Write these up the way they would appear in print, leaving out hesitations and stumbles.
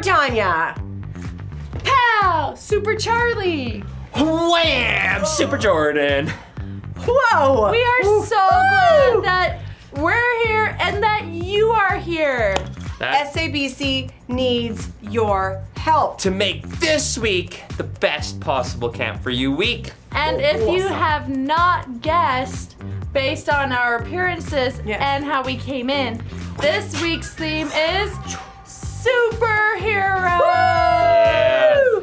Tonia. Pow! Super Charlie. Wham! Super Jordan. Whoa. We are so glad that we're here and that you are here. SABC needs your help To make this week the best possible Camp4U week. And if you have not guessed, based on our appearances and how we came in, this week's theme is superheroes. Yeah.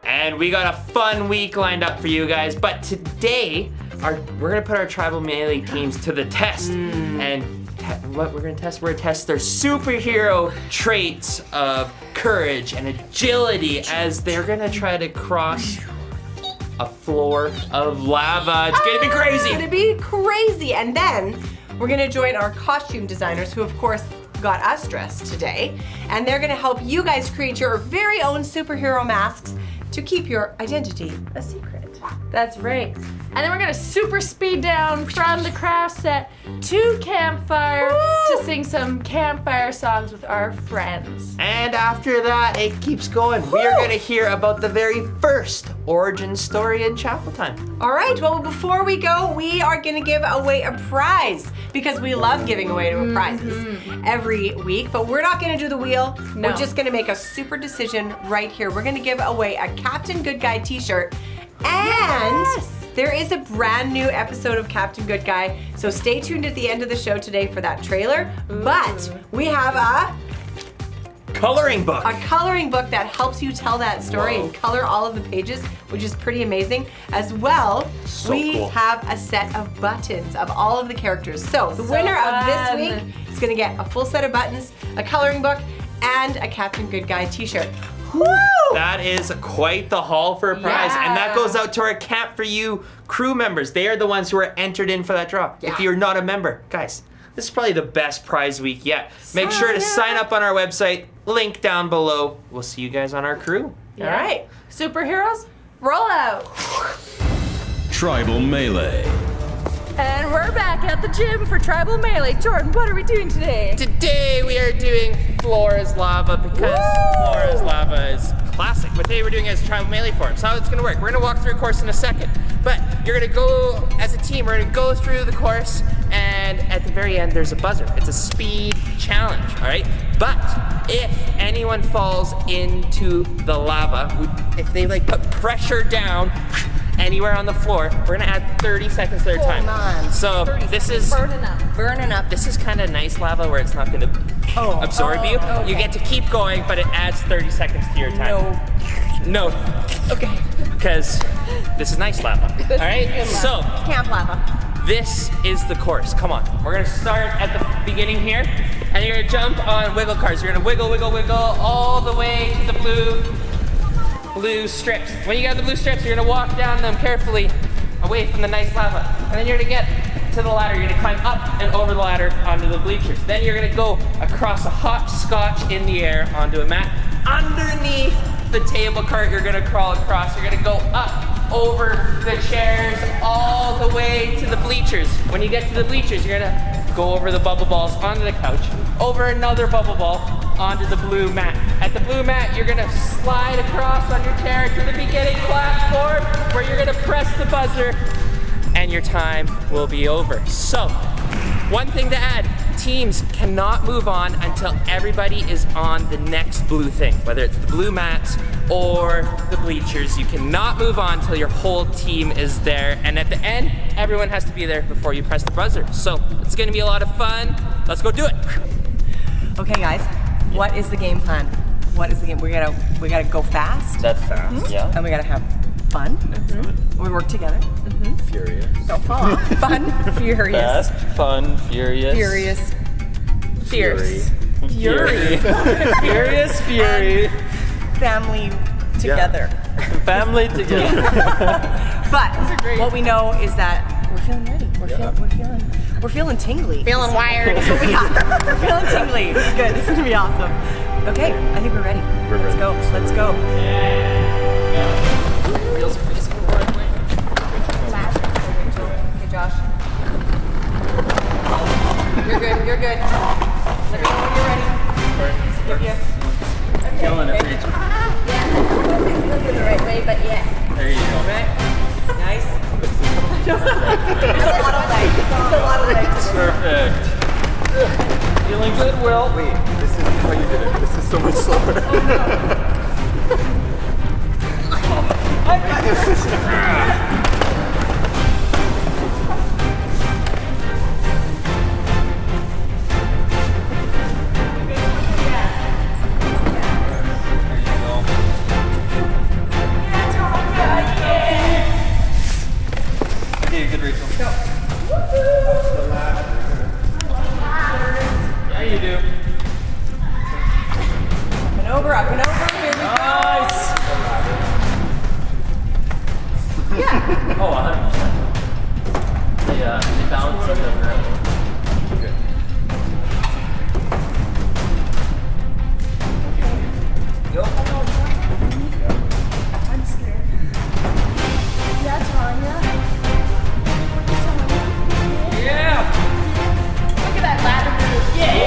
And we got a fun week lined up for you guys, but today we're gonna put our tribal melee teams to the test. And what we're gonna test? We're gonna test their superhero traits of courage and agility as they're gonna try to cross a floor of lava. It's gonna be crazy. It's gonna be crazy. And then we're gonna join our costume designers, who of course got us dressed today. And they're gonna help you guys create your very own superhero masks to keep your identity a secret. That's right. And then we're gonna super speed down from the craft set to campfire to sing some campfire songs with our friends. And after that, it keeps going. We are gonna hear about the very first origin story in chapel time. All right, well, before we go, we are gonna give away a prize because we love giving away prizes every week, but we're not gonna do the wheel. No. We're just gonna make a super decision right here. We're gonna give away a Captain Good Guy t-shirt, and there is a brand new episode of Captain Good Guy, so stay tuned at the end of the show today for that trailer. But we have a Coloring book. coloring book that helps you tell that story and color all of the pages, which is pretty amazing. As well, we cool. have a set of buttons of all of the characters. So the winner of this fun. week is gonna get a full set of buttons, a coloring book, and a Captain Good Guy t-shirt. Woo! That is quite the haul for a prize. Yeah. And that goes out to our Camp4U crew members. They are the ones who are entered in for that draw. Yeah. If you're not a member, guys, this is probably the best prize week yet. Make sure to sign up on our website, link down below. We'll see you guys on our crew. All right. Superheroes, roll out. Tribal Melee. And we're back at the gym for Tribal Melee. Jordan, what are we doing today? Today we are doing floor is lava because floor is lava is classic. But today we're doing it as tribal melee form. So how it's gonna work, we're gonna walk through a course in a second. But you're gonna go, as a team, we're gonna go through the course, and at the very end there's a buzzer. It's a speed challenge, all right? But if anyone falls into the lava, if they like put pressure down anywhere on the floor, we're gonna add 30 seconds to their time. on. So this is Burning up. this is kind of nice lava where it's not gonna absorb you. okay. You get to keep going, but it adds 30 seconds to your time. No. Okay. Because this is nice lava. All right. So Camp lava. this is the course. Come on. We're gonna start at the beginning here, and you're gonna jump on wiggle cars. You're gonna wiggle, wiggle, wiggle all the way to the blue strips. When you get the blue strips, you're gonna walk down them carefully away from the nice lava. And then you're gonna get to the ladder. You're gonna climb up and over the ladder onto the bleachers. Then you're gonna go across a hopscotch in the air onto a mat. Underneath the table cart, you're gonna crawl across. You're gonna go up over the chairs all the way to the bleachers. When you get to the bleachers, you're gonna go over the bubble balls onto the couch, over another bubble ball onto the blue mat. At the blue mat, you're gonna slide across on your chair to the beginning platform where you're gonna press the buzzer and your time will be over. So, one thing to add, teams cannot move on until everybody is on the next blue thing, whether it's the blue mats or the bleachers. You cannot move on until your whole team is there. And at the end, everyone has to be there before you press the buzzer. So, it's gonna be a lot of fun. Let's go do it. Okay, guys, what is the game plan? What is the game? We gotta go fast. That's fast, yeah. And we gotta have fun. We work together. Furious. Don't fall off. Fun, furious. Fast, fun, furious. Furious. Fierce. Fury. Furious, fury. Family together. Family together. But what we know is that we're feeling ready. We're feeling tingly. Feeling wired. That's what we got. We're feeling tingly. It's good. This is gonna be awesome. Okay, I think we're ready. Let's go. You're good. Let me know when you're ready. Killing it, Rachel. Yeah, looking the right way, but yeah. There you go. Right? Nice. There's a lot of legs. There's a lot of legs. Perfect. Feeling good, Will? Wait, this isn't how you did it. This is so much slower. Okay, good, Rachel. Yeah, you do. Up and over. Here we go. Nice. Yeah. Oh, 100%. The balance of the ground. Go. I'm scared. Yeah, Tonia. Yeah. Look at that ladder move. Yeah.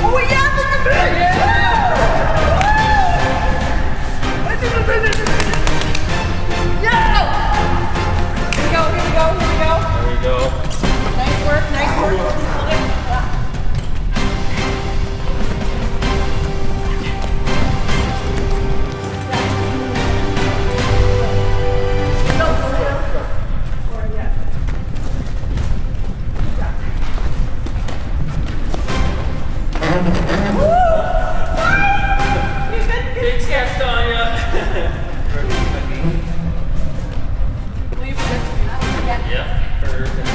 Oh, yeah, look at that. Here we go. There we go. Nice work. Big step, Tonia. Yeah. Perfect.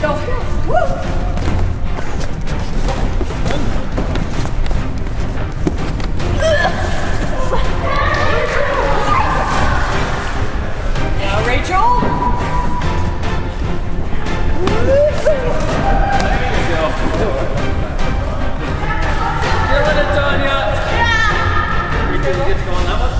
Go. Woo. Now, Rachel. Feeling it, Tonia. Yeah. You good to get going that one?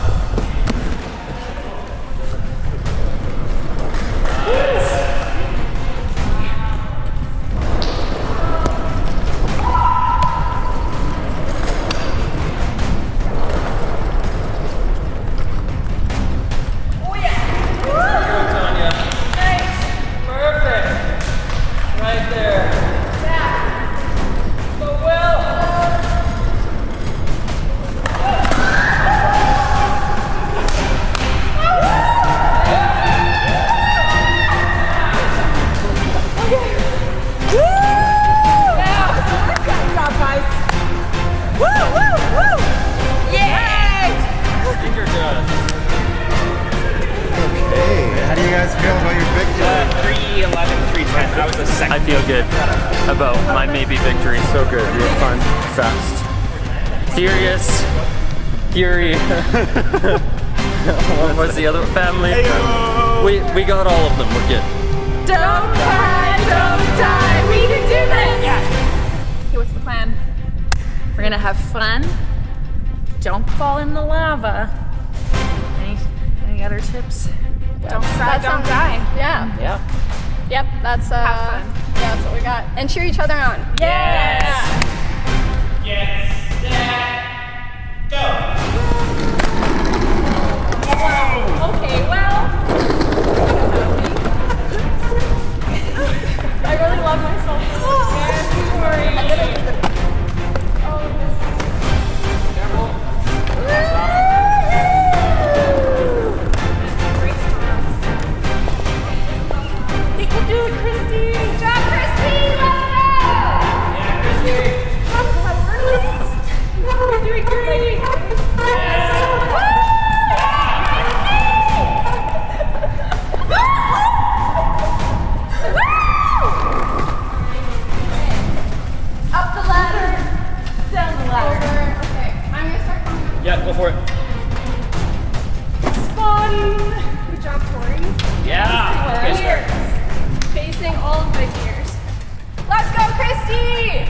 I feel good about my maybe victory. So good. We had fun, fast. Furious, Fury. What was the other family? We got all of them. We're good. Don't cry, don't die. We can do this. Yeah. Okay, what's the plan? We're gonna have fun. Don't fall in the lava. Any other tips? Don't cry, don't die. Yeah. Yeah. Yep, that's fun. yeah, that's what we got. And cheer each other on. Yes. Okay, well. I really love myself. You can do it, Christy. Good job, Christy. Let's go. Yeah, Christy. You're doing great. Up the ladder. Down the ladder. Okay, I'm gonna start coming up. Yeah, go for it. Spotting. Good job, Tori. Yeah. Okay, start. Facing all of my fears. Let's go, Christy!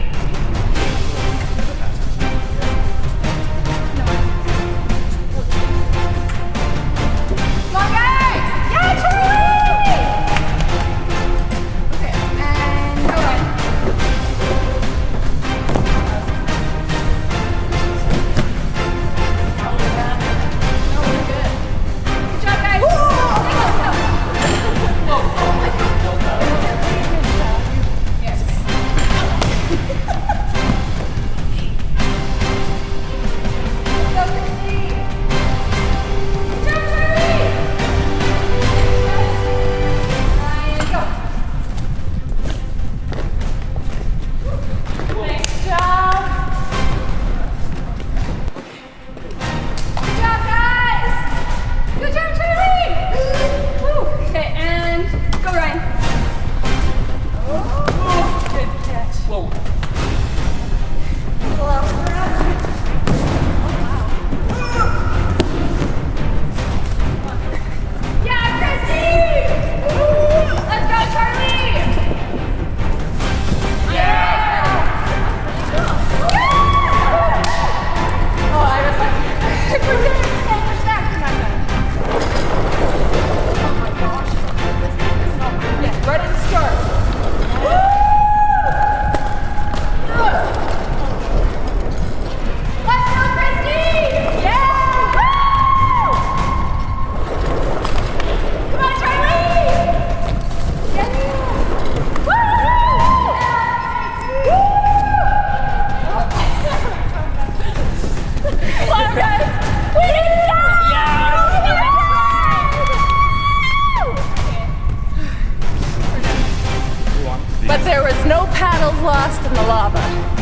in the lava.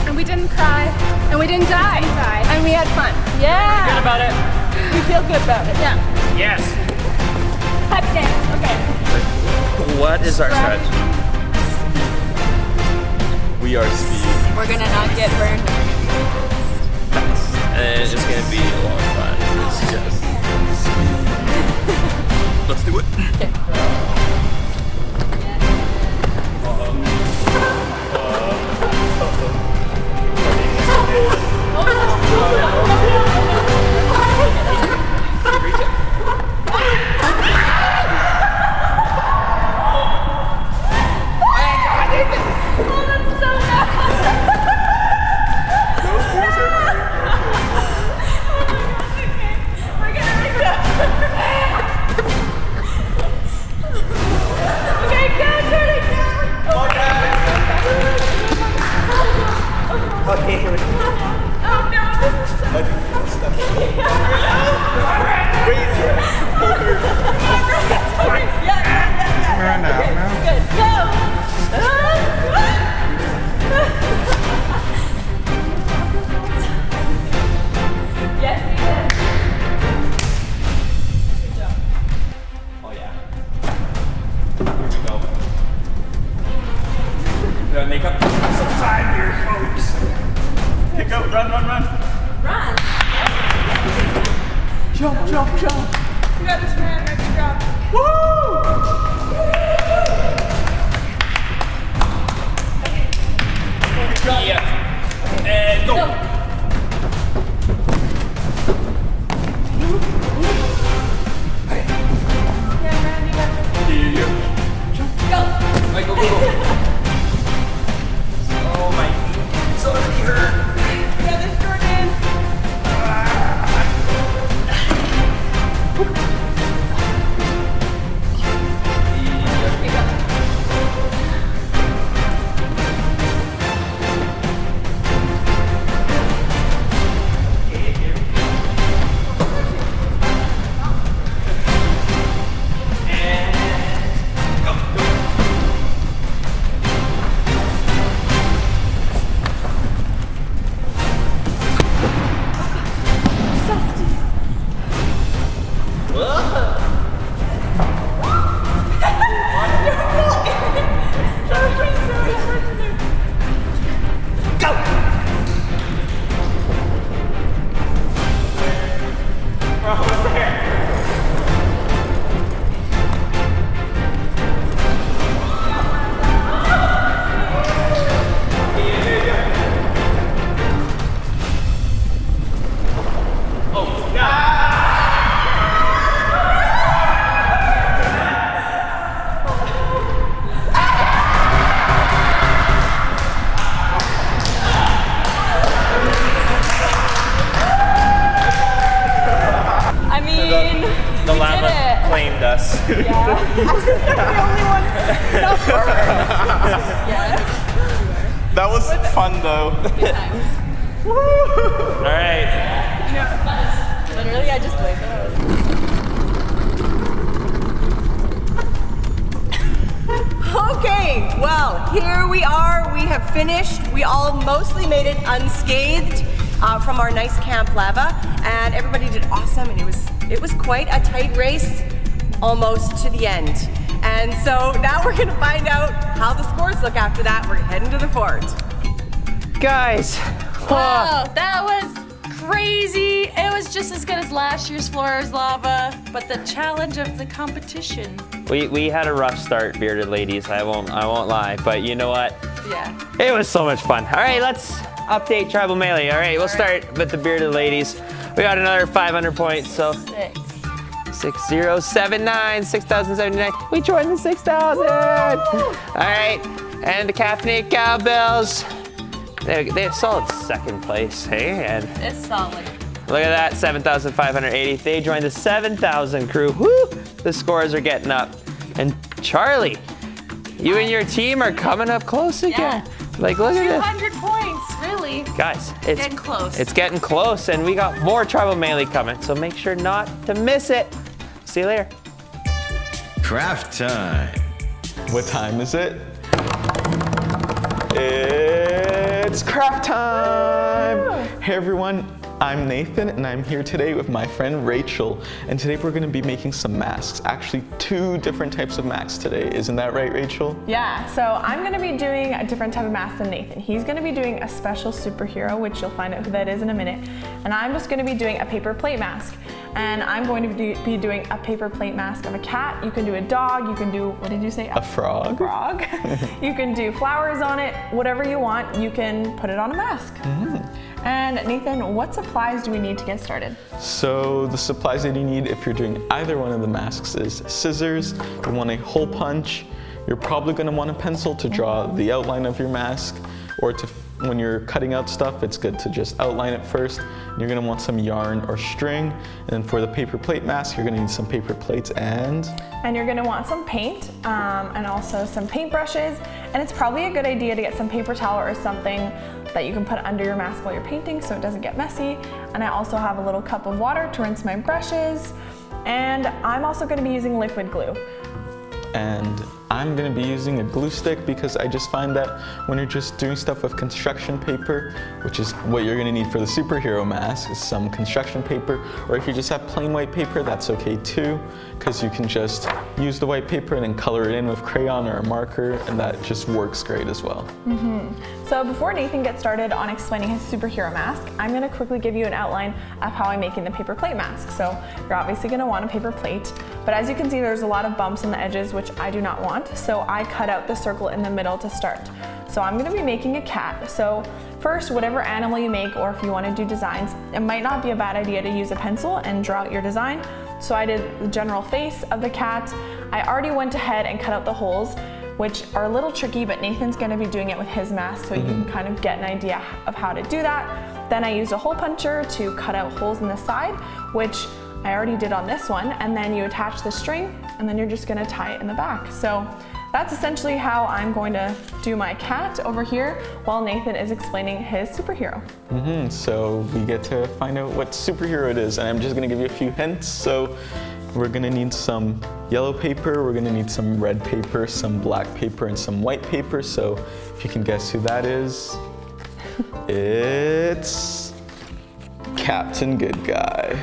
And we didn't cry. And we didn't die. And we had fun. Yeah. Good about it. We feel good about it. Yeah. Yes. Pep dance. Okay. What is our strategy? We are speed. We're gonna not get burned. And it's gonna be a lot of fun. It's just... Let's do it. Make up some time here, folks. Pick up, run. Run. Jump. You got this, man. Good job. Yeah. And go. Go. Oh my, it's already hurt. Yeah, this Jordan. The lava claimed us. That was fun though. All right. Literally, I just laid there. Okay, well, here we are. We have finished. We all mostly made it unscathed from our nice camp lava, and everybody did awesome, and it was quite a tight race almost to the end. And so now we're gonna find out how the scores look after that. We're heading to the fort. Guys. Wow, that was crazy. It was just as good as last year's Flora's Lava, but the challenge of the competition. We had a rough start, bearded ladies. I won't lie, but you know what? Yeah. It was so much fun. All right, let's update Tribal Melee. All right, we'll start with the bearded ladies. We got another 500 points, so 6079, 6079. We joined the 6,000. All right, and the caffeinated cowbells. They have solid second place, hey? And It's solid. look at that, 7,580. They joined the 7,000 crew. Woo! The scores are getting up. And Charlie, you and your team are coming up close again. Yeah. Like, look at this. 200 points, really. Guys, it's Getting close. It's getting close, and we got more Tribal Melee coming, so make sure not to miss it. See you later. Craft time. What time is it? It's It's craft time! Hey everyone, I'm Nathan and I'm here today with my friend Rachel. And today we're gonna be making some masks. Actually, 2 different types of masks today. Isn't that right, Rachel? Yeah, so I'm gonna be doing a different type of mask than Nathan. He's gonna be doing a special superhero, which you'll find out who that is in a minute. And I'm just gonna be doing a paper plate mask. And I'm going to be doing a paper plate mask of a cat. You can do a dog, you can do, what did you say? A frog. A frog. You can do flowers on it, whatever you want, you can put it on a mask. And Nathan, what supplies do we need to get started? So the supplies that you need if you're doing either one of the masks is scissors, you want a hole punch, you're probably gonna want a pencil to draw the outline of your mask, or when you're cutting out stuff, it's good to just outline it first. You're gonna want some yarn or string. And then for the paper plate mask, you're gonna need some paper plates and you're gonna want some paint and also some paintbrushes. And it's probably a good idea to get some paper towel or something that you can put under your mask while you're painting so it doesn't get messy. And I also have a little cup of water to rinse my brushes. And I'm also gonna be using liquid glue. And I'm gonna be using a glue stick because I just find that when you're just doing stuff with construction paper, which is what you're gonna need for the superhero mask, is some construction paper, or if you just have plain white paper, that's okay too, because you can just use the white paper and then color it in with crayon or a marker, and that just works great as well. So before Nathan gets started on explaining his superhero mask, I'm gonna quickly give you an outline of how I'm making the paper plate mask. So you're obviously gonna want a paper plate, but as you can see, there's a lot of bumps on the edges, which I do not want. So I cut out the circle in the middle to start. So I'm gonna be making a cat. So first, whatever animal you make, or if you wanna do designs, it might not be a bad idea to use a pencil and draw out your design. So I did the general face of the cat. I already went ahead and cut out the holes, which are a little tricky, but Nathan's gonna be doing it with his mask, so you can kind of get an idea of how to do that. Then I used a hole puncher to cut out holes in the side, which I already did on this one, and then you attach the string, and then you're just gonna tie it in the back. So that's essentially how I'm going to do my cat over here while Nathan is explaining his superhero. So we get to find out what superhero it is, and I'm just gonna give you a few hints. So we're gonna need some yellow paper, we're gonna need some red paper, some black paper, and some white paper. So if you can guess who that is, it's Captain Good Guy.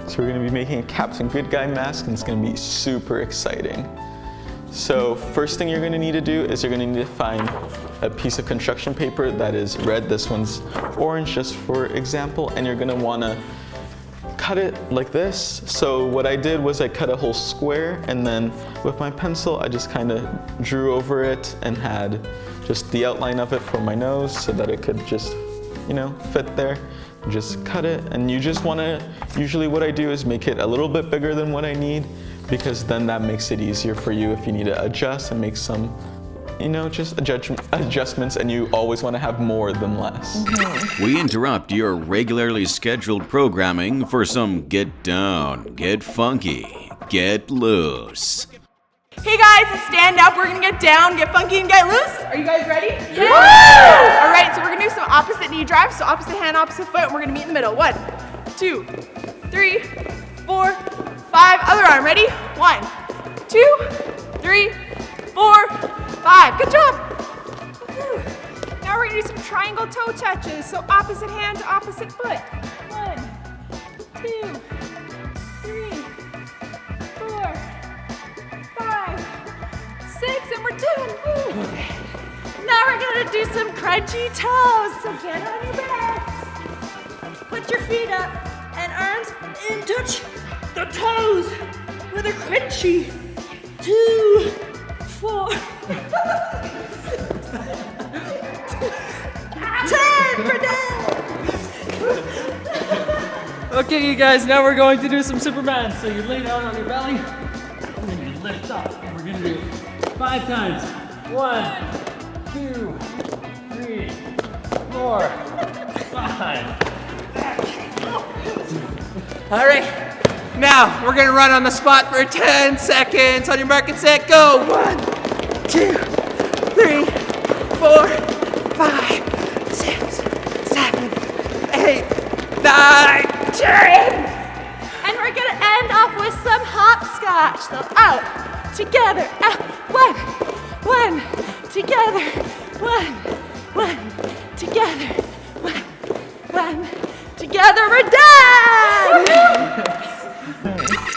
So we're gonna be making a Captain Good Guy mask, and it's gonna be super exciting. So first thing you're gonna need to do is you're gonna need to find a piece of construction paper that is red. This one's orange, just for example, and you're gonna wanna cut it like this. So what I did was I cut a whole square, and then with my pencil, I just kind of drew over it and had just the outline of it for my nose so that it could just, you know, fit there. Just cut it, and you just wanna, usually what I do is make it a little bit bigger than what I need, because then that makes it easier for you if you need to adjust and make some, you know, just adjustments, and you always want to have more than less. We interrupt your regularly scheduled programming for some get down, get funky, get loose. Hey guys, stand up. We're gonna get down, get funky, and get loose. Are you guys ready? Yeah! Woo! All right, so we're gonna do some opposite knee drives. So opposite hand, opposite foot, and we're gonna meet in the middle. 1, 2, 3, 4, 5. Other arm. Ready? 1, 2, 3, 4, 5. Good job. Now we're gonna do some triangle toe touches. So opposite hand to opposite foot. 1, 2, 3, 4, 5, 6, and we're done. Woo. Now we're gonna do some crunchy toes. So get on your backs. Put your feet up and arms and touch the toes with a crunchy. 2, 4, 10 for down. Okay, you guys, now we're going to do some Superman. So you lay down on your belly, and then you lift up. And we're gonna do 5 times. 1, 2, 3, 4, 5. All right. Now we're gonna run on the spot for 10 seconds. On your mark and set, go. 1, 2, 3, 4, 5, 6, 7, 8, 9, 10. And we're gonna end off with some hopscotch. So out, together, out. 1, together, 1, together. Together we're done!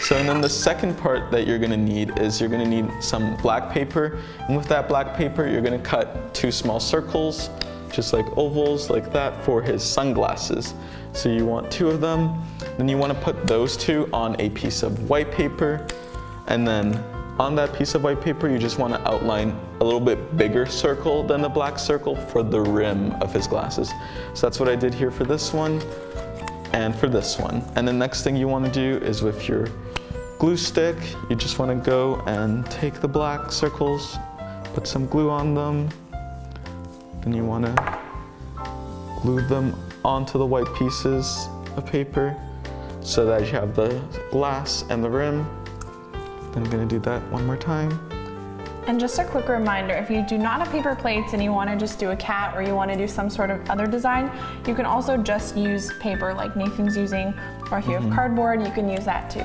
So and then the second part that you're gonna need is you're gonna need some black paper. And with that black paper, you're gonna cut 2 small circles, just like ovals like that for his sunglasses. So you want 2 of them. Then you wanna put those 2 on a piece of white paper. And then on that piece of white paper, you just wanna outline a little bit bigger circle than the black circle for the rim of his glasses. So that's what I did here for this one and for this one. And the next thing you wanna do is with your glue stick, you just wanna go and take the black circles, put some glue on them, then you wanna glue them onto the white pieces of paper so that you have the glass and the rim. Then I'm gonna do that one more time. And just a quick reminder, if you do not have paper plates and you want to just do a cat or you want to do some sort of other design, you can also just use paper like Nathan's using, or if you have cardboard, you can use that too.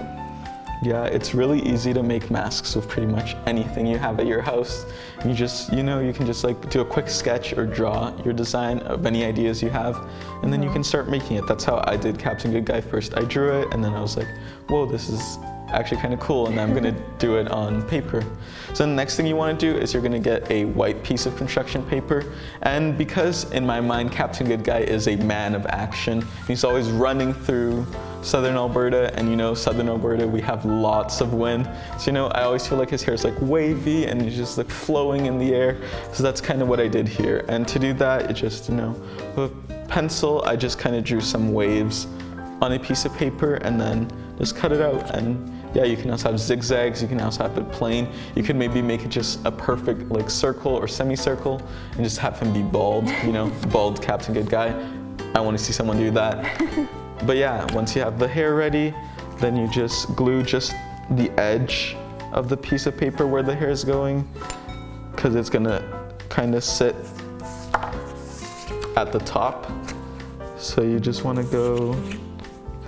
Yeah, it's really easy to make masks with pretty much anything you have at your house. You just, you can just like do a quick sketch or draw your design of any ideas you have, and then you can start making it. That's how I did Captain Good Guy first. I drew it, and then I was like, whoa, this is actually kind of cool, and I'm gonna do it on paper. So the next thing you wanna do is you're gonna get a white piece of construction paper, and because in my mind Captain Good Guy is a man of action, he's always running through southern Alberta, and southern Alberta, we have lots of wind. So I always feel like his hair is like wavy and he's just like flowing in the air. So that's kind of what I did here. And to do that, it just, with a pencil, I just kind of drew some waves on a piece of paper and then just cut it out. And yeah, you can also have zigzags, you can also have it plain. You could maybe make it just a perfect like circle or semicircle and just have him be bald, bald Captain Good Guy. I want to see someone do that. But yeah, once you have the hair ready, then you just glue just the edge of the piece of paper where the hair is going, because it's gonna kind of sit at the top. So you just want to go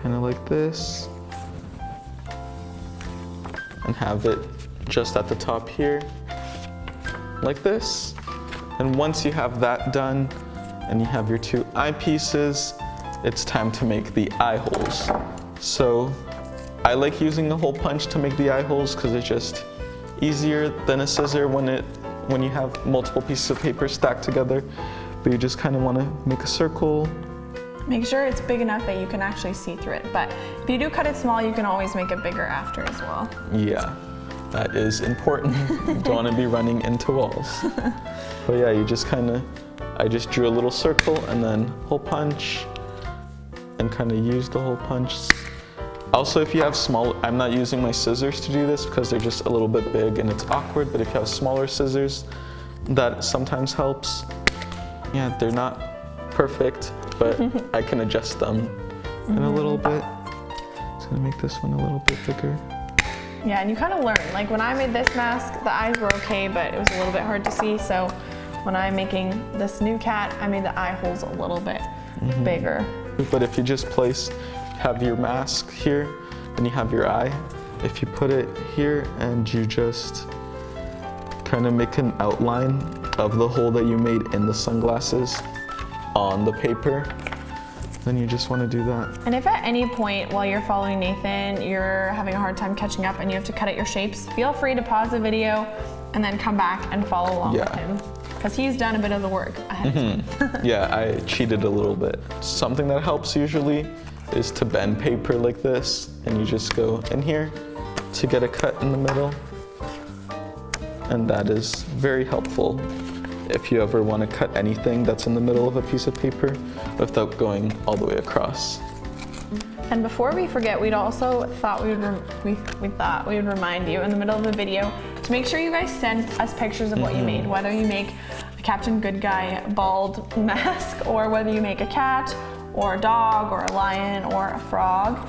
kind of like this and have it just at the top here, like this. And once you have that done and you have your 2 eyepieces, it's time to make the eye holes. So I like using a hole punch to make the eye holes because it's just easier than a scissor when you have multiple pieces of paper stacked together. But you just kind of want to make a circle. Make sure it's big enough that you can actually see through it. But if you do cut it small, you can always make it bigger after as well. Yeah, that is important. You don't want to be running into walls. But yeah, I just drew a little circle and then hole punch and kind of use the hole punch. Also, if you have I'm not using my scissors to do this because they're just a little bit big and it's awkward, but if you have smaller scissors, that sometimes helps. Yeah, they're not perfect, but I can adjust them in a little bit. Just gonna make this one a little bit bigger. Yeah, and you kind of learn. Like when I made this mask, the eyes were okay, but it was a little bit hard to see. So when I'm making this new cat, I made the eye holes a little bit bigger. But if you just have your mask here, then you have your eye. If you put it here and you just kind of make an outline of the hole that you made in the sunglasses on the paper, then you just want to do that. And if at any point while you're following Nathan, you're having a hard time catching up and you have to cut out your shapes, feel free to pause the video and then come back and follow along with him. Because he's done a bit of the work ahead of time. Yeah, I cheated a little bit. Something that helps usually is to bend paper like this, and you just go in here to get a cut in the middle. And that is very helpful if you ever want to cut anything that's in the middle of a piece of paper without going all the way across. And before we forget, we'd also thought we would remind you in the middle of the video to make sure you guys send us pictures of what you made, whether you make a Captain Good Guy bald mask or whether you make a cat or a dog or a lion or a frog.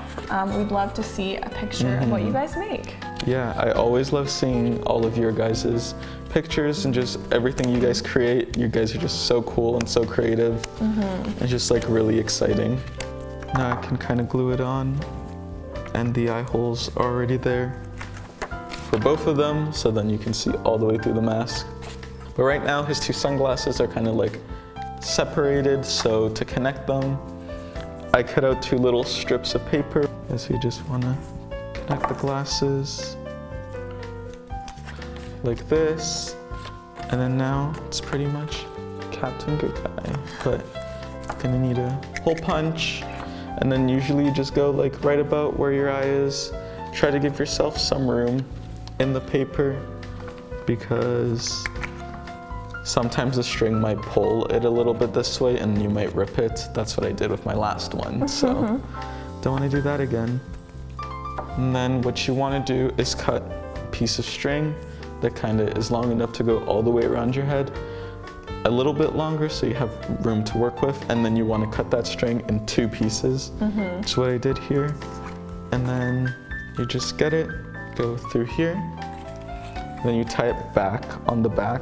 We'd love to see a picture of what you guys make. Yeah, I always love seeing all of your guys' pictures and just everything you guys create. You guys are just so cool and so creative. It's just like really exciting. Now I can kind of glue it on, and the eye holes are already there for both of them, so then you can see all the way through the mask. But right now his 2 sunglasses are kind of like separated, so to connect them, I cut out 2 little strips of paper. So you just want to connect the glasses like this. And then now it's pretty much Captain Good Guy. But you're gonna need a hole punch. And then usually you just go like right about where your eye is. Try to give yourself some room in the paper because sometimes the string might pull it a little bit this way and you might rip it. That's what I did with my last one. So don't want to do that again. And then what you want to do is cut a piece of string that kind of is long enough to go all the way around your head. A little bit longer so you have room to work with, and then you want to cut that string in 2 pieces. That's what I did here. And then you just get it, go through here, then you tie it back on the back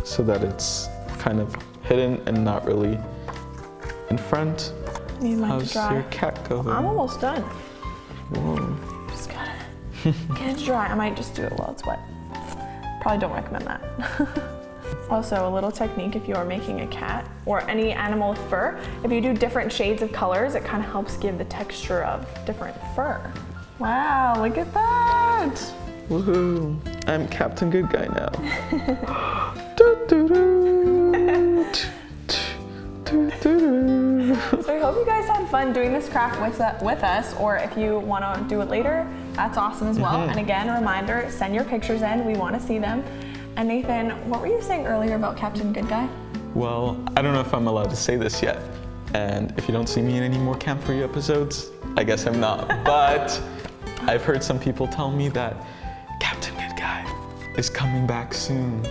so that it's kind of hidden and not really in front. Need mine to How's dry. your cat going? I'm almost done. Whoa. Just gotta get it dry. I might just do it while it's wet. Probably don't recommend that. Also, a little technique if you are making a cat or any animal with fur, if you do different shades of colors, it kind of helps give the texture of different fur. Wow, look at that! Woohoo! I'm Captain Good Guy now. Do-do-do. Do-do-do. So I hope you guys had fun doing this craft with us, or if you want to do it later, that's awesome as well. And again, a reminder, send your pictures in, we want to see them. And Nathan, what were you saying earlier about Captain Good Guy? Well, I don't know if I'm allowed to say this yet. And if you don't see me in any more Camp4U episodes, I guess I'm not. But I've heard some people tell me that Captain Good Guy is coming back soon.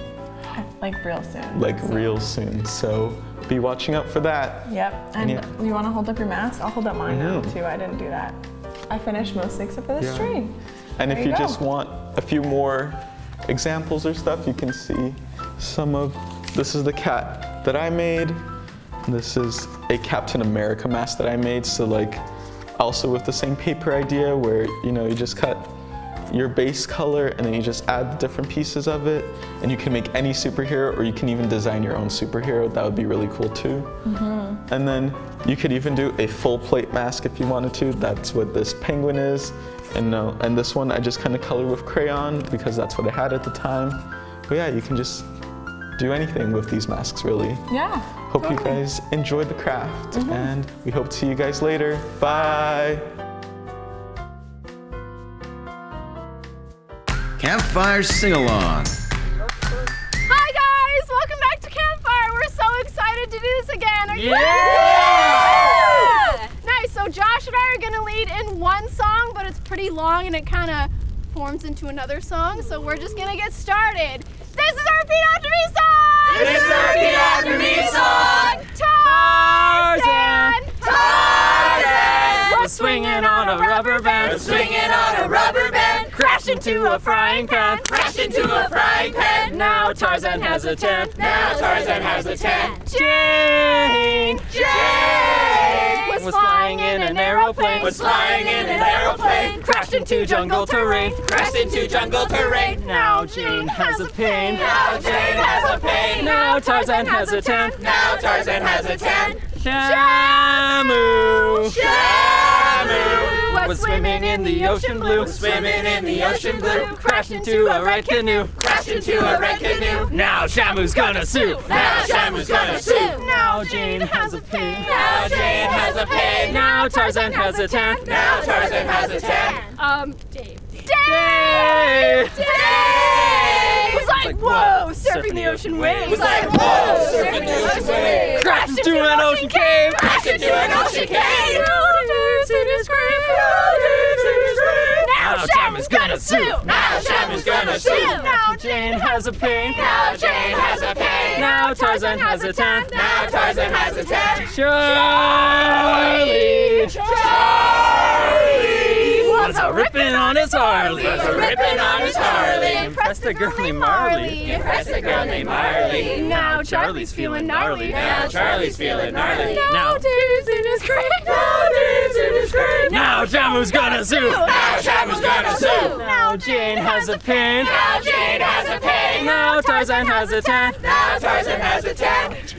Like real soon. Like real soon. So be watching out for that. Yep. And yeah. you want to hold up your mask? I'll hold up mine now too. I didn't do that. I finished mostly except for the string. And There if you you go. just want a few more examples or stuff, you can see some of, this is the cat that I made. This is a Captain America mask that I made. So like also with the same paper idea where, you know, you just cut your base color and then you just add the different pieces of it, and you can make any superhero, or you can even design your own superhero. That would be really cool too. And then you could even do a full plate mask if you wanted to. That's what this penguin is. And this one I just kind of colored with crayon because that's what I had at the time. But yeah, you can just do anything with these masks really. Yeah. Hope you guys enjoyed the craft, and we hope to see you guys later. Bye. Campfire Sing-Along. Hi guys, welcome back to Campfire. We're so excited to do this again. Are you Nice, so Josh and I are gonna lead in one song, but it's pretty long and it kind of forms into another song, so we're just gonna get started. This is our Repeat After Me song! This is our Repeat After Me song! Tarzan! Tarzan! We're swinging on a rubber band. We're swinging on a rubber band. Crash into a frying pan. Crash into a frying pan. Now Tarzan has a tent. Now Tarzan has a tent. Jane! Was flying in an aeroplane. Was flying in an aeroplane. Crashed into jungle terrain. Crashed into jungle terrain. Now Jane has a pain. Now Jane has a pain. Now Tarzan has a tent. Now Tarzan has a tent. Shamu! Shamu Was swimming in the ocean blue. swimming in the ocean blue. Crashed into a red canoe. Crashed into a red canoe. Now Shamu's gonna sue. Now Shamu's gonna sue. Now Jane has a pain. Now Jane has a pain. Now Tarzan has a tent. Now Tarzan has a tent. Dave. Dave! Was like, whoa, surfing the ocean waves. Was like, whoa, surfing the ocean waves. Crashed into an ocean cave. Crashed into an ocean cave. Now Shamu's gonna sue. Now Shamu's gonna sue. Now Jane has a pain. Now Jane has a pain. Now Tarzan has a tent. Now Tarzan has a tent. Charlie! Was a ripping on his Harley. Was a ripping on his Harley. Impressed a girl named Marley. Impressed a girl named Marley. Now Charlie's feeling gnarly. Now Charlie's feeling gnarly. Now Dave's in his grave. Now Dave's in his grave. Now Shamu's gonna sue. Now Shamu's gonna sue. Now Jane has a pain. Now Jane has a pain. Now Tarzan has a tent. Now Tarzan has a tent.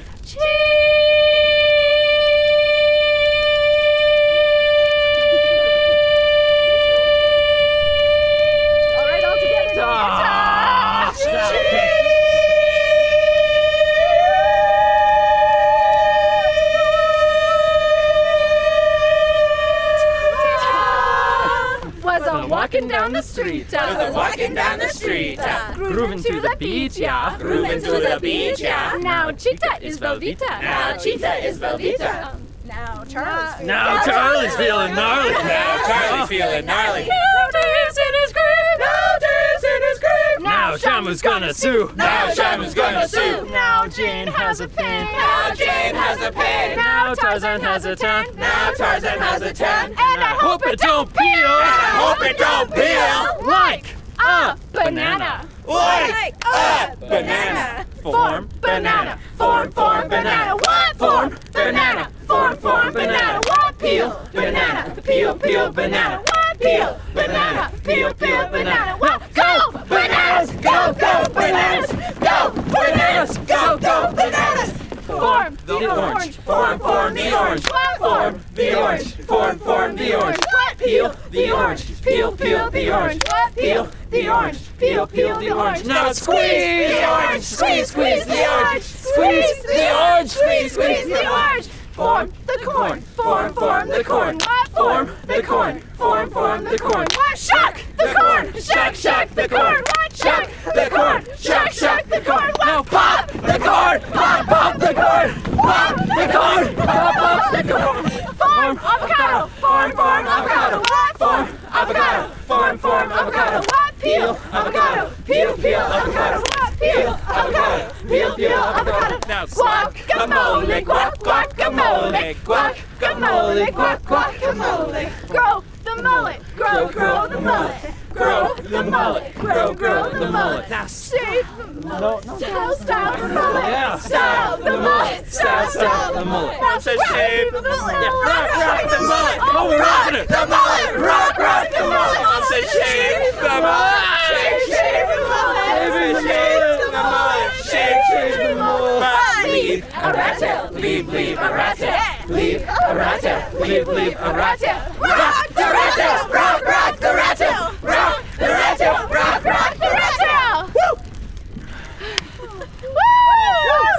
walking down the street. Walking down the street. Grooving to the beat, yeah. Grooving to the beach, yeah. Now Cheetah is Velveeta. Now Cheetah is Velveeta. Now Charles. Now Charlie's feeling gnarly. Now Charlie's feeling gnarly. Now Dave's in his grave. Now Dave's in his grave. Now Shamu's gonna sue. Now Shamu's gonna sue. Now Jane has a pin. Now Jane has a pin. Now Tarzan has a tent. Now Tarzan has a tent. And I hope it don't peel. I hope it don't peel. Like a banana. Like a banana. Form banana. Form banana. What? Form banana. Form banana. What? Peel banana. Peel banana. What? Peel banana. Peel banana. What? Go bananas. Go bananas. Go bananas. Go bananas. Form the orange. Form the orange. What? Form the orange. Form the orange. What? Peel the orange. Peel the orange. What? Peel the orange. Peel the orange. Now squeeze the orange. Squeeze the orange. Squeeze the orange. Squeeze the orange. Form the corn. Form the corn. What? Form the corn. Form the corn. What? Shuck the corn. Shuck the corn. What? Shuck the corn. Shuck the corn. What? Pop the corn. Pop the corn. Pop the corn. Pop the corn. Form avocado. Form avocado. What? Form avocado. Form avocado. What? Peel avocado. Peel avocado. What? Peel avocado. Peel avocado. Now Guacamole. Guacamole. Guacamole. Guacamole. Grow the mullet. Grow the mullet. Grow the mullet. Grow the mullet. Now Shave the mullet. Style the mullet. Yeah. Style the mullet. Style the mullet. Now say shave the mullet. Rock the mullet. Oh, we're rocking it. The mullet. Rock the mullet. Now say shave the mullet. Shave the mullet. Shave the mullet. Shave the mullet. Leave a rat tail. Leave a rat tail. Leave a rat tail. Leave a rat tail. Rock the rat tail. Rock the rat tail. Rock the rat tail. Rock the rat tail. Woo!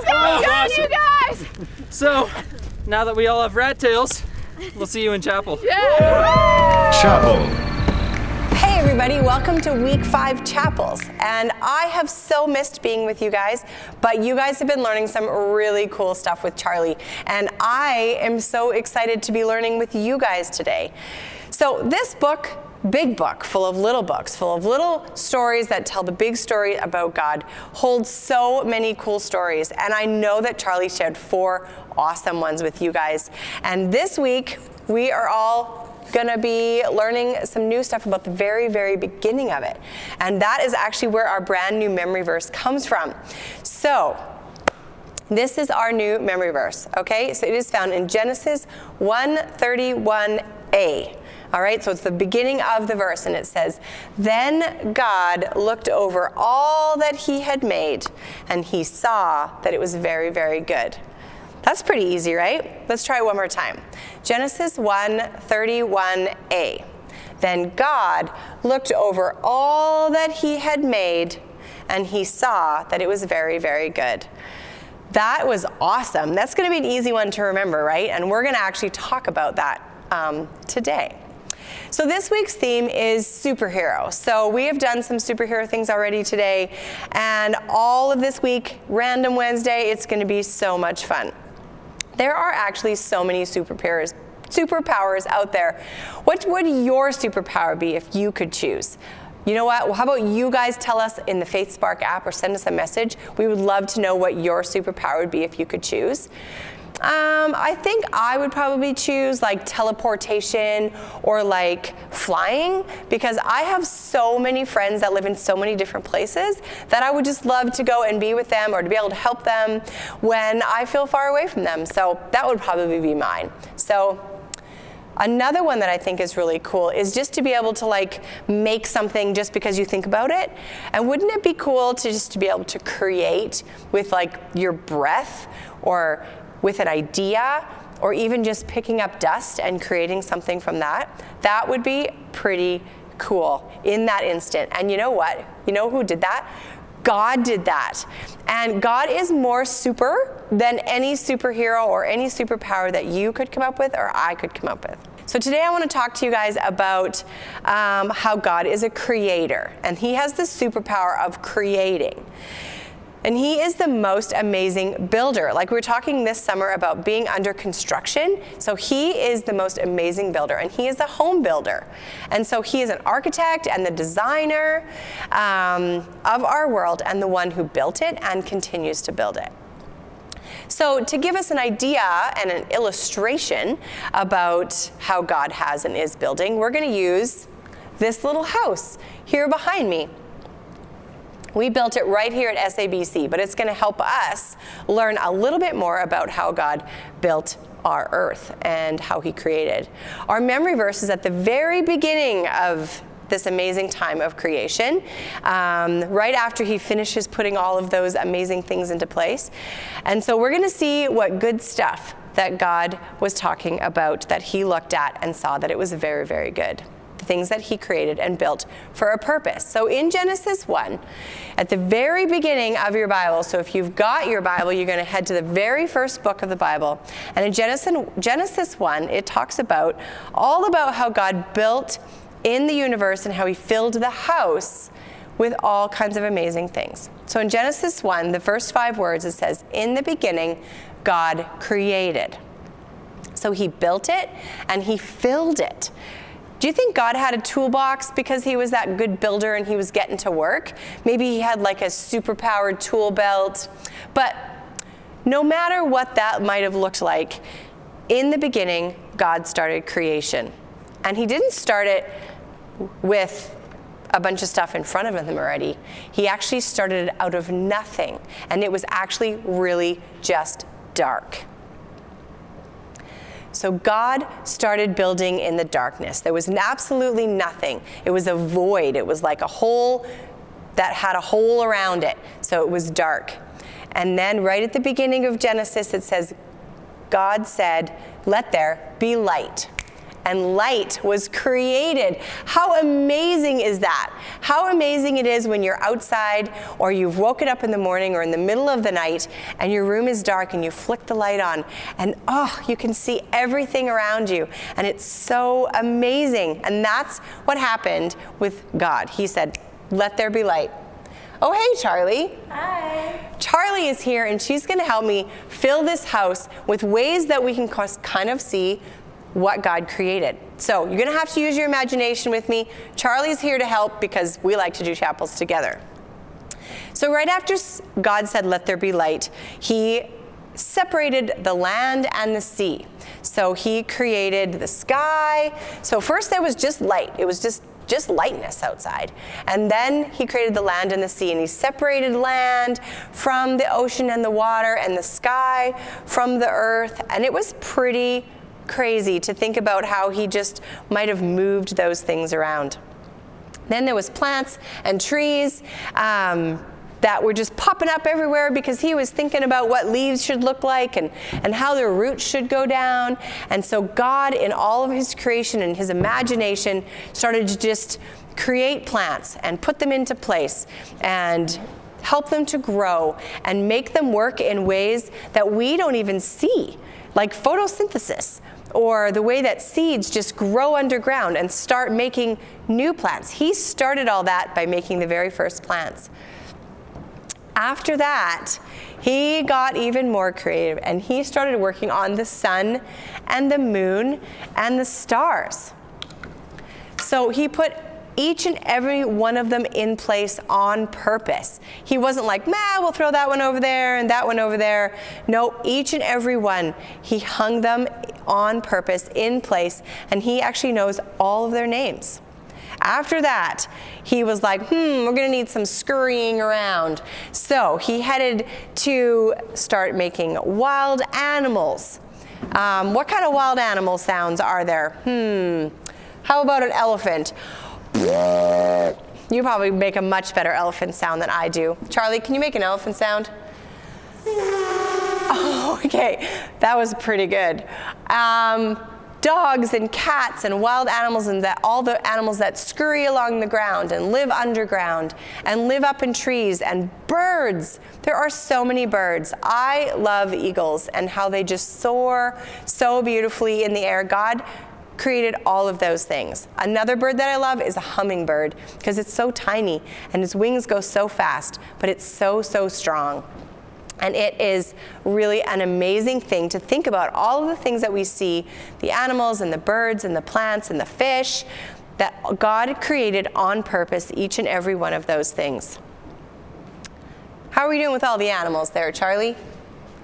So good, you guys. So, now that we all have rat tails, we'll see you in chapel. Chapel. Hey everybody, welcome to week 5 chapels. And I have so missed being with you guys, but you guys have been learning some really cool stuff with Charlie. And I am so excited to be learning with you guys today. So this book, big book, full of little books, full of little stories that tell the big story about God, holds so many cool stories. And I know that Charlie shared 4 awesome ones with you guys. And this week, we are all gonna be learning some new stuff about the very, very beginning of it. And that is actually where our brand new memory verse comes from. So, this is our new memory verse, okay? So it is found in Genesis 1:31a. All right, so it's the beginning of the verse, and it says, "Then God looked over all that he had made, and he saw that it was very, very good." That's pretty easy, right? Let's try it one more time. Genesis 1:31a. "Then God looked over all that he had made, and he saw that it was very, very good." That was awesome. That's going to be an easy one to remember, right? And we're going to actually talk about that today. So this week's theme is superhero. So we have done some superhero things already today, and all of this week, Random Wednesday, it's going to be so much fun. There are actually so many superpowers out there. What would your superpower be if you could choose? You know what? Well, how about you guys tell us in the Faith Spark app or send us a message. We would love to know what your superpower would be if you could choose. I think I would probably choose like teleportation or like flying, because I have so many friends that live in so many different places that I would just love to go and be with them or to be able to help them when I feel far away from them. So that would probably be mine. So another one that I think is really cool is just to be able to like make something just because you think about it. And wouldn't it be cool to just to be able to create with like your breath, or with an idea, or even just picking up dust and creating something from that? That would be pretty cool in that instant. And you know what? You know who did that? God did that. And God is more super than any superhero or any superpower that you could come up with or I could come up with. So today I want to talk to you guys about how God is a creator, and he has the superpower of creating. And he is the most amazing builder. Like we were talking this summer about being under construction. So he is the most amazing builder, and he is a home builder. And so he is an architect and the designer of our world, and the one who built it and continues to build it. So to give us an idea and an illustration about how God has and is building, we're going to use this little house here behind me. We built it right here at SABC, but it's going to help us learn a little bit more about how God built our earth and how he created. Our memory verse is at the very beginning of this amazing time of creation, right after he finishes putting all of those amazing things into place. And so we're going to see what good stuff that God was talking about, that he looked at and saw that it was very, very good. The things that he created and built for a purpose. So in Genesis 1, at the very beginning of your Bible, so if you've got your Bible, you're going to head to the very first book of the Bible. And in Genesis 1, it talks about all about how God built in the universe and how he filled the house with all kinds of amazing things. So in Genesis 1, the first 5 words, it says, "In the beginning, God created." So he built it and he filled it. Do you think God had a toolbox because he was that good builder and he was getting to work? Maybe he had like a super-powered tool belt. But no matter what that might have looked like, in the beginning, God started creation. And he didn't start it with a bunch of stuff in front of him already. He actually started it out of nothing. And it was actually really just dark. So God started building in the darkness. There was absolutely nothing. It was a void. It was like a hole that had a hole around it. So it was dark. And then right at the beginning of Genesis, it says, God said, "Let there be light." And light was created. How amazing is that? How amazing it is when you're outside or you've woken up in the morning or in the middle of the night and your room is dark and you flick the light on and you can see everything around you. And it's so amazing. And that's what happened with God. He said, "Let there be light." Oh, hey, Charlie. Hi. Charlie is here and she's going to help me fill this house with ways that we can kind of see what God created. So you're going to have to use your imagination with me. Charlie's here to help because we like to do chapels together. So right after God said, "Let there be light," he separated the land and the sea. So he created the sky. So first there was just light. It was just lightness outside. And then he created the land and the sea, and he separated land from the ocean and the water, and the sky from the earth. And it was pretty crazy to think about how he just might have moved those things around. Then there was plants and trees that were just popping up everywhere because he was thinking about what leaves should look like and how their roots should go down. And so God, in all of his creation and his imagination, started to just create plants and put them into place and help them to grow and make them work in ways that we don't even see, like photosynthesis, or the way that seeds just grow underground and start making new plants. He started all that by making the very first plants. After that, he got even more creative and he started working on the sun and the moon and the stars. So he put each and every one of them in place on purpose. He wasn't like, we'll throw that one over there and that one over there. No, each and every one, he hung them on purpose, in place, and he actually knows all of their names. After that, he was like, we're gonna need some scurrying around. So he headed to start making wild animals. What kind of wild animal sounds are there? How about an elephant? You probably make a much better elephant sound than I do. Charlie, can you make an elephant sound? Oh, okay, that was pretty good. Dogs and cats and wild animals and all the animals that scurry along the ground and live underground and live up in trees, and birds. There are so many birds. I love eagles and how they just soar so beautifully in the air. God created all of those things. Another bird that I love is a hummingbird because it's so tiny and its wings go so fast, but it's so, so strong. And it is really an amazing thing to think about all of the things that we see, the animals and the birds and the plants and the fish, that God created on purpose, each and every one of those things. How are we doing with all the animals there, Charlie?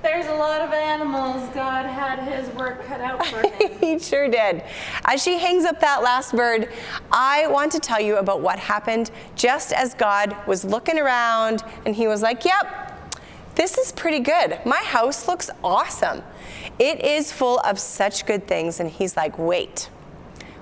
There's a lot of animals. God had his work cut out for him. He sure did. As she hangs up that last bird, I want to tell you about what happened just as God was looking around and he was like, yep, this is pretty good. My house looks awesome. It is full of such good things. And he's like, wait.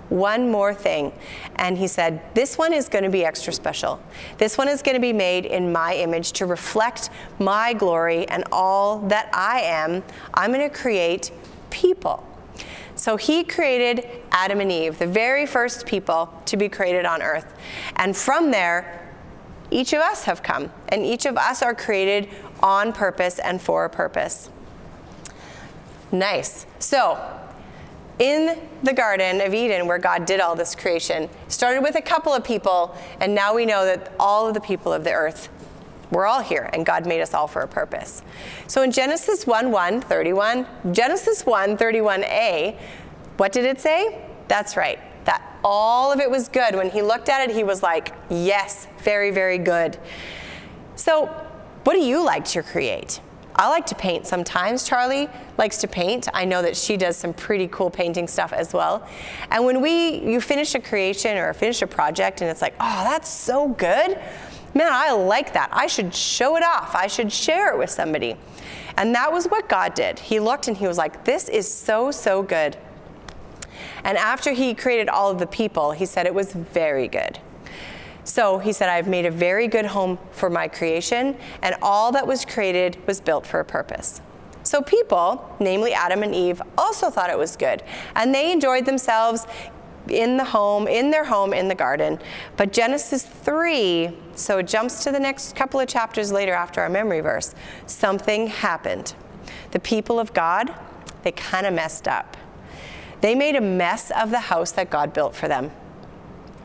One more thing. And he said, this one is going to be extra special. This one is going to be made in my image to reflect my glory and all that I am. I'm going to create people. So he created Adam and Eve, the very first people to be created on earth. And from there, each of us have come. And each of us are created on purpose and for a purpose. Nice. So, in the Garden of Eden, where God did all this creation, started with a couple of people, and now we know that all of the people of the earth, we're all here, and God made us all for a purpose. So in Genesis 1:31a, what did it say? That's right, that all of it was good. When he looked at it, he was like, yes, very, very good. So what do you like to create? I like to paint sometimes. Charlie likes to paint. I know that she does some pretty cool painting stuff as well. And when you finish a creation or finish a project and it's like, oh, that's so good. Man, I like that. I should show it off. I should share it with somebody. And that was what God did. He looked and he was like, this is so, so good. And after he created all of the people, he said it was very good. So he said, I've made a very good home for my creation, and all that was created was built for a purpose. So people, namely Adam and Eve, also thought it was good, and they enjoyed themselves in their home in the garden. But Genesis 3, so it jumps to the next couple of chapters later after our memory verse, something happened. The people of God, they kind of messed up. They made a mess of the house that God built for them.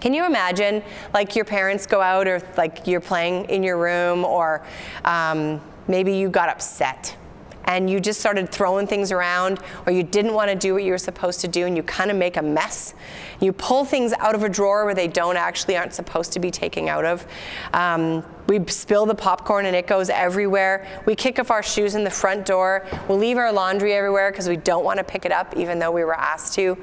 Can you imagine, like, your parents go out, or like you're playing in your room, or maybe you got upset and you just started throwing things around, or you didn't want to do what you were supposed to do, and you kind of make a mess. You pull things out of a drawer where they aren't supposed to be taken out of. We spill the popcorn and it goes everywhere. We kick off our shoes in the front door. We'll leave our laundry everywhere because we don't want to pick it up even though we were asked to.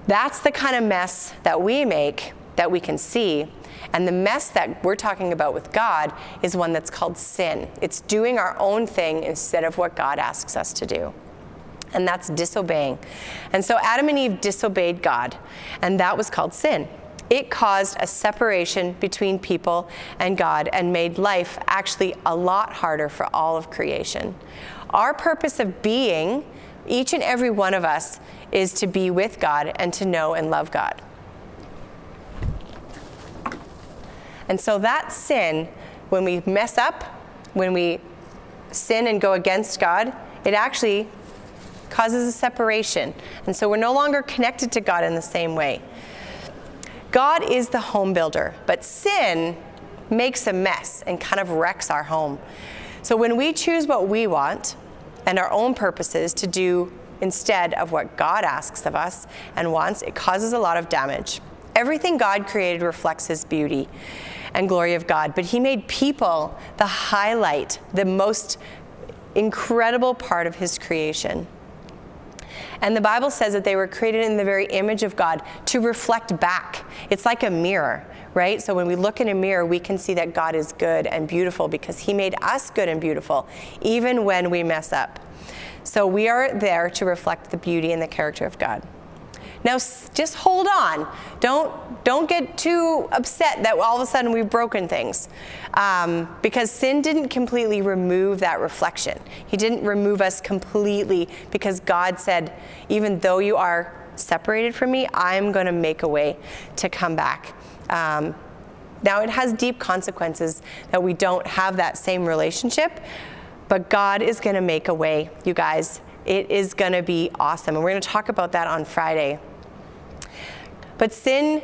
That's the kind of mess that we make that we can see. And the mess that we're talking about with God is one that's called sin. It's doing our own thing instead of what God asks us to do. And that's disobeying. And so Adam and Eve disobeyed God, and that was called sin. It caused a separation between people and God and made life actually a lot harder for all of creation. Our purpose of being, each and every one of us, is to be with God and to know and love God. And so that sin, when we mess up, when we sin and go against God, it actually causes a separation. And so we're no longer connected to God in the same way. God is the home builder, but sin makes a mess and kind of wrecks our home. So when we choose what we want and our own purposes to do instead of what God asks of us and wants, it causes a lot of damage. Everything God created reflects his beauty and glory of God, but he made people the highlight, the most incredible part of his creation. And the Bible says that they were created in the very image of God to reflect back. It's like a mirror, right? So when we look in a mirror, we can see that God is good and beautiful because he made us good and beautiful, even when we mess up. So we are there to reflect the beauty and the character of God. Now, just hold on. Don't get too upset that all of a sudden we've broken things. Because sin didn't completely remove that reflection. He didn't remove us completely because God said, even though you are separated from me, I'm going to make a way to come back. Now, it has deep consequences that we don't have that same relationship, but God is going to make a way, you guys. It is going to be awesome. And we're going to talk about that on Friday. But sin,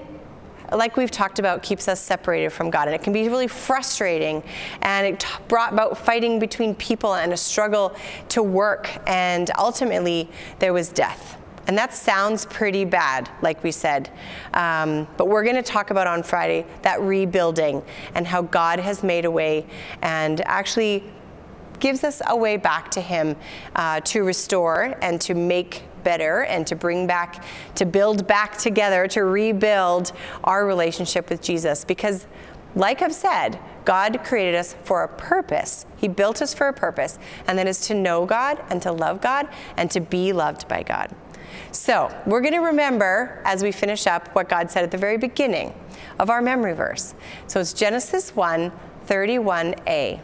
like we've talked about, keeps us separated from God, and it can be really frustrating, and it brought about fighting between people and a struggle to work, and ultimately there was death. And that sounds pretty bad, like we said. But we're going to talk about on Friday that rebuilding and how God has made a way and actually gives us a way back to Him to restore and to make better and to bring back, to build back together, to rebuild our relationship with Jesus. Because like I've said, God created us for a purpose. He built us for a purpose, and that is to know God and to love God and to be loved by God. So we're going to remember as we finish up what God said at the very beginning of our memory verse. So it's Genesis 1:31a.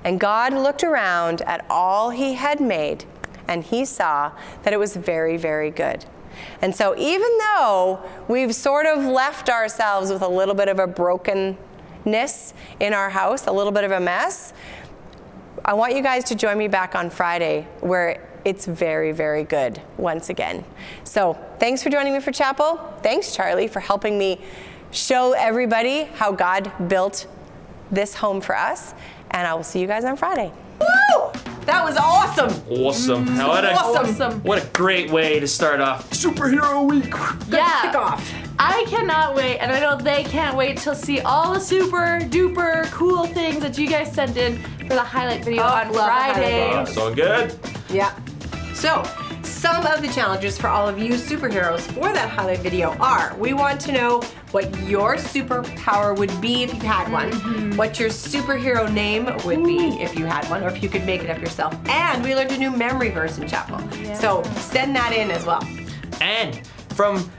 And God looked around at all He had made, and He saw that it was very, very good. And so even though we've sort of left ourselves with a little bit of a brokenness in our house, a little bit of a mess, I want you guys to join me back on Friday where it's very, very good once again. So thanks for joining me for chapel. Thanks, Charlie, for helping me show everybody how God built this home for us. And I will see you guys on Friday. Woo! That was awesome. Awesome. What a great way to start off Superhero Week. Yeah. Kick off. I cannot wait, and I know they can't wait to see all the super duper cool things that you guys sent in for the highlight video on love the highlight Friday. video. So good. Yeah. So, some of the challenges for all of you superheroes for that highlight video are, we want to know what your superpower would be if you had one, what your superhero name would be if you had one, or if you could make it up yourself. And we learned a new memory verse in chapel. So send that in as well. And from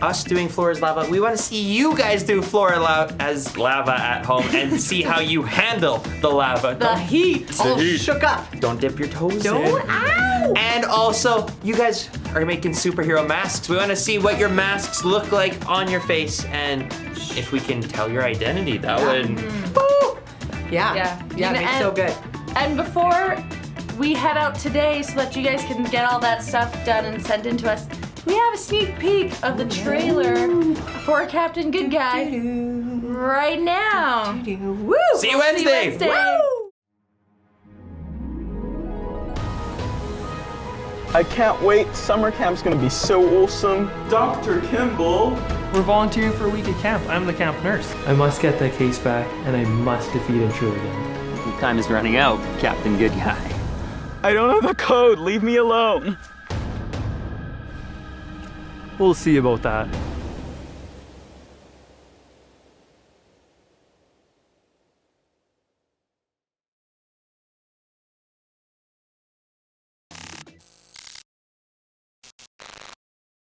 us doing Floor is Lava, we want to see you guys do Floor as Lava at home and see how you handle the lava. The heat. All shook up. Don't dip your toes Don't, in. ow! And also, you guys are making superhero masks. We want to see what your masks look like on your face, and if we can tell your identity, that would... Woo! Yeah, Yeah. makes so good. And before we head out today so that you guys can get all that stuff done and sent in to us, we have a sneak peek of the trailer for Captain Good Guy right now. Woo! See you Wednesday. Woo! I can't wait. Summer camp's gonna be so awesome. Dr. Kimball. We're volunteering for a week at camp. I'm the camp nurse. I must get that case back, and I must defeat Intruder. Time is running out, Captain Good Guy. I don't know the code. Leave me alone. We'll see about that.